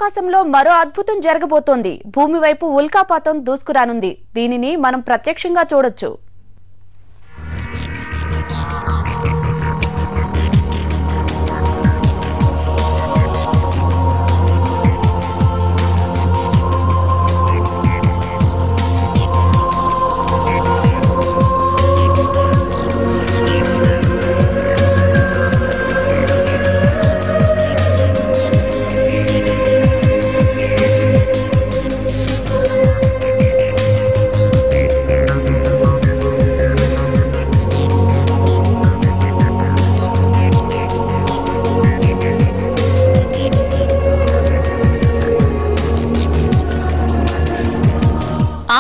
ఆకాశంలో మరో అద్భుతం జరగబోతోంది. భూమి వైపు ఉల్కాపాతం దూసుకురానుంది. దీనిని మనం ప్రత్యక్షంగా చూడొచ్చు.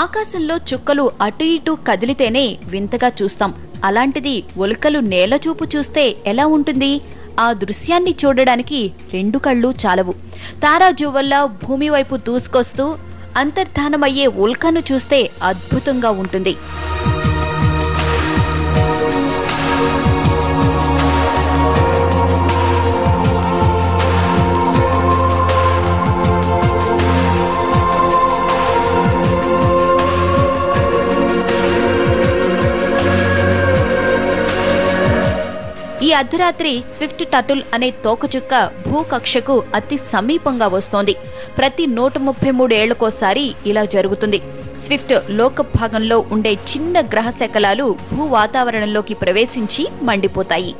ఆకాశంలో చుక్కలు అటు ఇటు కదిలితేనే వింతగా చూస్తాం. అలాంటిది ఉల్కలు నేల చూపు చూస్తే ఎలా ఉంటుంది? ఆ దృశ్యాన్ని చూడడానికి రెండు కళ్ళు చాలవు. తారాజువ్వల్లా భూమి వైపు దూసుకొస్తూ అంతర్ధానమయ్యే ఉల్కను చూస్తే అద్భుతంగా ఉంటుంది. ఈ అర్ధరాత్రి స్విఫ్ట్ టర్టిల్ అనే తోకచుక్క భూకక్షకు అతి సమీపంగా వస్తోంది. ప్రతి 133 ఏళ్లకోసారి ఇలా జరుగుతుంది. స్విఫ్ట్ లోక భాగంలో ఉండే చిన్న గ్రహ శకలాలు భూ వాతావరణంలోకి ప్రవేశించి మండిపోతాయి.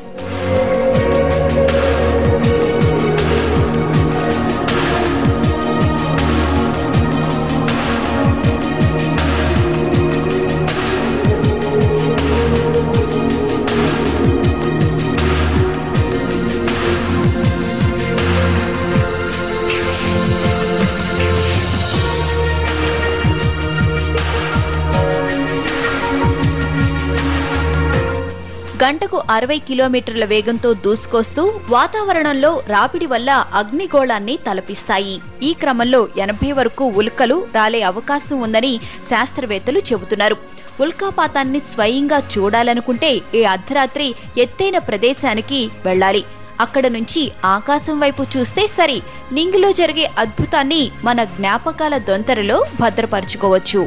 గంటకు 60 కిలోమీటర్ల వేగంతో దూసుకొస్తూ వాతావరణంలో రాపిడి వల్ల అగ్నిగోళాన్ని తలపిస్తాయి. ఈ క్రమంలో 80 వరకు ఉల్కలు రాలే అవకాశం ఉందని శాస్త్రవేత్తలు చెబుతున్నారు. ఉల్కాపాతాన్ని స్వయంగా చూడాలనుకుంటే ఈ అర్ధరాత్రి ఎత్తైన ప్రదేశానికి వెళ్లాలి. అక్కడ నుంచి ఆకాశం వైపు చూస్తే సరి. నింగిలో జరిగే అద్భుతాన్ని మన జ్ఞాపకాల దొంతరలో భద్రపరచుకోవచ్చు.